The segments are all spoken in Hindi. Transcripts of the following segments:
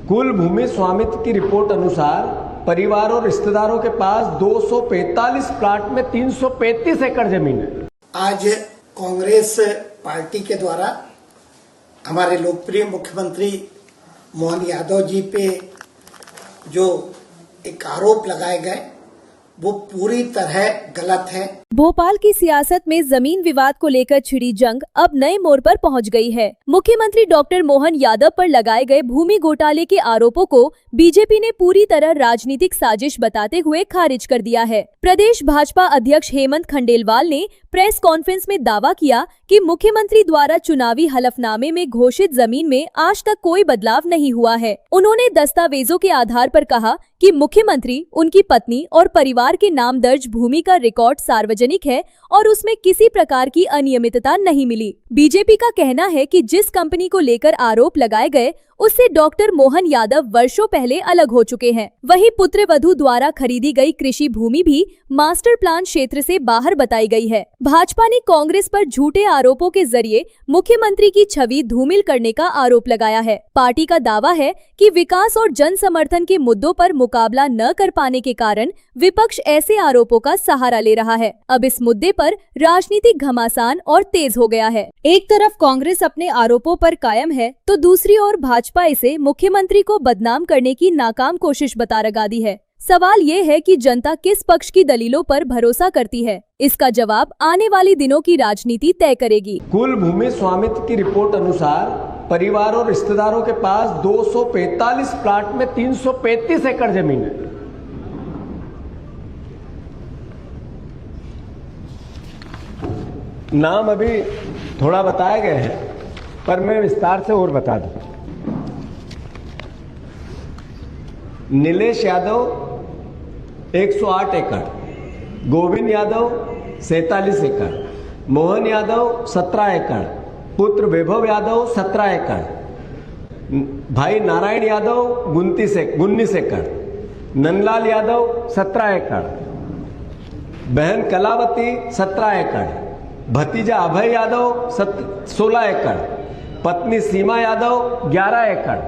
कुल भूमि स्वामित्व की रिपोर्ट अनुसार परिवार और रिश्तेदारों के पास 245 प्लाट में 335 एकड़ जमीन है। आज कांग्रेस पार्टी के द्वारा हमारे लोकप्रिय मुख्यमंत्री मोहन यादव जी पे जो एक आरोप लगाए गए वो पूरी तरह गलत है। भोपाल की सियासत में जमीन विवाद को लेकर छिड़ी जंग अब नए मोड़ पर पहुंच गई है। मुख्यमंत्री डॉक्टर मोहन यादव पर लगाए गए भूमि घोटाले के आरोपों को बीजेपी ने पूरी तरह राजनीतिक साजिश बताते हुए खारिज कर दिया है। प्रदेश भाजपा अध्यक्ष हेमंत खंडेलवाल ने प्रेस कॉन्फ्रेंस में दावा किया कि मुख्यमंत्री द्वारा चुनावी हलफनामे में घोषित जमीन में आज तक कोई बदलाव नहीं हुआ है। उन्होंने दस्तावेजों के आधार पर कहा कि मुख्यमंत्री, उनकी पत्नी और परिवार के नाम दर्ज भूमि का रिकॉर्ड सार्वजनिक है और उसमें किसी प्रकार की अनियमितता नहीं मिली। बीजेपी का कहना है कि जिस कंपनी को लेकर आरोप लगाए गए उससे डॉक्टर मोहन यादव वर्षों पहले अलग हो चुके हैं। वहीं पुत्र वधू द्वारा खरीदी गई कृषि भूमि भी मास्टर प्लान क्षेत्र से बाहर बताई गई है। भाजपा ने कांग्रेस पर झूठे आरोपों के जरिए मुख्यमंत्री की छवि धूमिल करने का आरोप लगाया है। पार्टी का दावा है कि विकास और जन समर्थन के मुद्दों पर मुकाबला न कर पाने के कारण विपक्ष ऐसे आरोपों का सहारा ले रहा है। अब इस मुद्दे पर राजनीतिक घमासान और तेज हो गया है। एक तरफ कांग्रेस अपने आरोपों पर कायम है तो दूसरी ओर भाजपा इसे मुख्यमंत्री को बदनाम करने की नाकाम कोशिश बता रगा दी है। सवाल ये है कि जनता किस पक्ष की दलीलों पर भरोसा करती है। इसका जवाब आने वाली दिनों की राजनीति तय करेगी। कुल भूमि स्वामित्व की रिपोर्ट अनुसार परिवार और रिश्तेदारों के पास 245 प्लाट में 335 एकड़ जमीन है। नाम अभी थोड़ा बताए गए हैं पर मैं विस्तार से और बता दूं। नीलेश यादव 108 एकड़, गोविंद यादव 47 एकड़, मोहन यादव 17 एकड़, पुत्र वैभव यादव 17 एकड़, भाई नारायण यादव 19 एकड़, नंदलाल यादव 17 एकड़, बहन कलावती 17 एकड़, भतीजा अभय यादव 16 एकड़, पत्नी सीमा यादव 11 एकड़,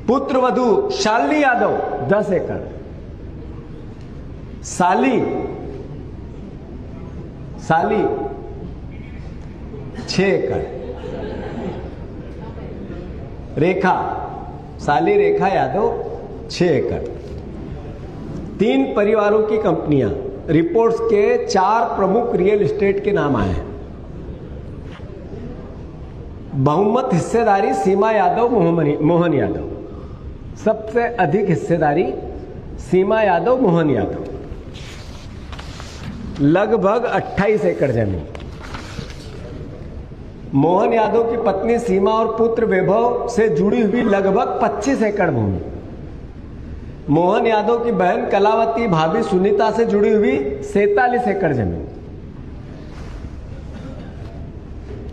पुत्र वधू शालिनी यादव 10 एकड़, साली 6 एकड़, साली रेखा यादव 6 एकड़। 3 परिवारों की कंपनियां, रिपोर्ट्स के 4 प्रमुख रियल एस्टेट के नाम आए हैं। बहुमत हिस्सेदारी सीमा यादव, मोहन यादव, सबसे अधिक हिस्सेदारी सीमा यादव, मोहन यादव, लगभग 28 एकड़ जमीन। मोहन यादव की पत्नी सीमा और पुत्र वैभव से जुड़ी हुई लगभग 25 एकड़ भूमि। मोहन यादव की बहन कलावती, भाभी सुनीता से जुड़ी हुई 47 एकड़ जमीन।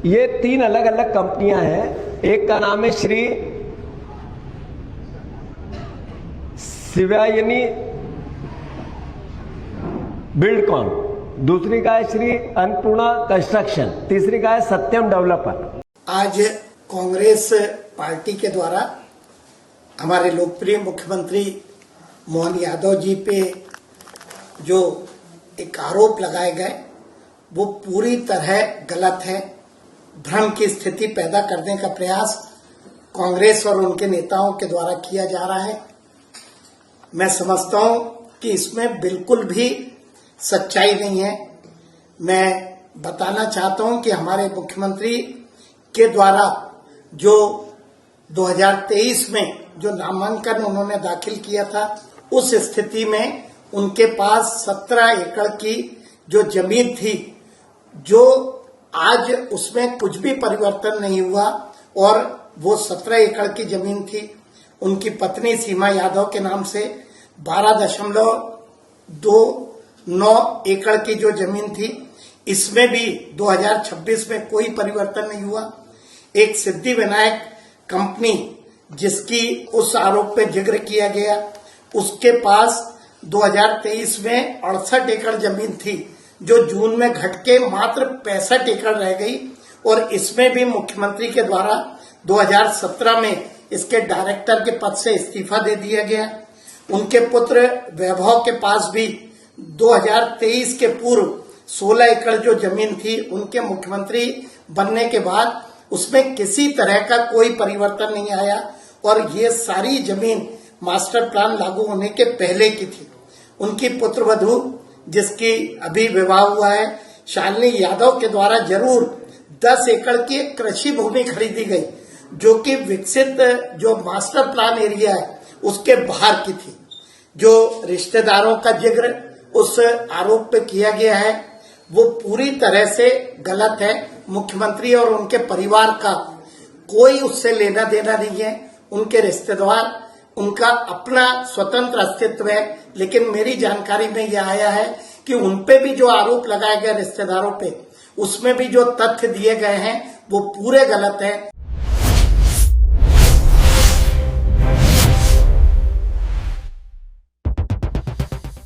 ये 3 अलग अलग कंपनियां हैं। एक का नाम है श्री शिवायनी बिल्डकॉन, दूसरी का है श्री अन्नपूर्णा कंस्ट्रक्शन, तीसरी का है सत्यम डेवलपर। आज कांग्रेस पार्टी के द्वारा हमारे लोकप्रिय मुख्यमंत्री मोहन यादव जी पे जो एक आरोप लगाए गए वो पूरी तरह गलत है। भ्रम की स्थिति पैदा करने का प्रयास कांग्रेस और उनके नेताओं के द्वारा किया जा रहा है। मैं समझता हूं कि इसमें बिल्कुल भी सच्चाई नहीं है। मैं बताना चाहता हूं कि हमारे मुख्यमंत्री के द्वारा जो 2023 में जो नामांकन उन्होंने दाखिल किया था उस स्थिति में उनके पास 17 एकड़ की जो जमीन थी, जो आज उसमें कुछ भी परिवर्तन नहीं हुआ और वो 17 एकड़ की जमीन थी। उनकी पत्नी सीमा यादव के नाम से 12.29 एकड़ की जो जमीन थी, इसमें भी 2026 में कोई परिवर्तन नहीं हुआ। एक सिद्धि विनायक कंपनी जिसकी उस आरोप पे जिक्र किया गया, उसके पास 2023 में 68 एकड़ जमीन थी, जो जून में घट के मात्र 65 एकड़ रह गई। और इसमें भी मुख्यमंत्री के द्वारा 2017 में इसके डायरेक्टर के पद से इस्तीफा दे दिया गया। उनके पुत्र वैभव के पास भी 2023 के पूर्व 16 एकड़ जो जमीन थी, उनके मुख्यमंत्री बनने के बाद उसमें किसी तरह का कोई परिवर्तन नहीं आया और ये सारी जमीन मास्टर प्लान लागू होने के पहले की थी। उनकी पुत्रवधू, जिसकी अभी विवाह हुआ है, शालिनी यादव के द्वारा जरूर 10 एकड़ की कृषि भूमि खरीदी गई, जो कि विकसित जो मास्टर प्लान एरिया है उसके बाहर की थी। जो रिश्तेदारों का जिक्र उस आरोप पे किया गया है वो पूरी तरह से गलत है। मुख्यमंत्री और उनके परिवार का कोई उससे लेना देना नहीं है। उनके रिश्तेदार, उनका अपना स्वतंत्र अस्तित्व है, लेकिन मेरी जानकारी में यह आया है कि उनपे भी जो आरोप लगाए गए रिश्तेदारों पे, उसमें भी जो तथ्य दिए गए हैं वो पूरे गलत हैं।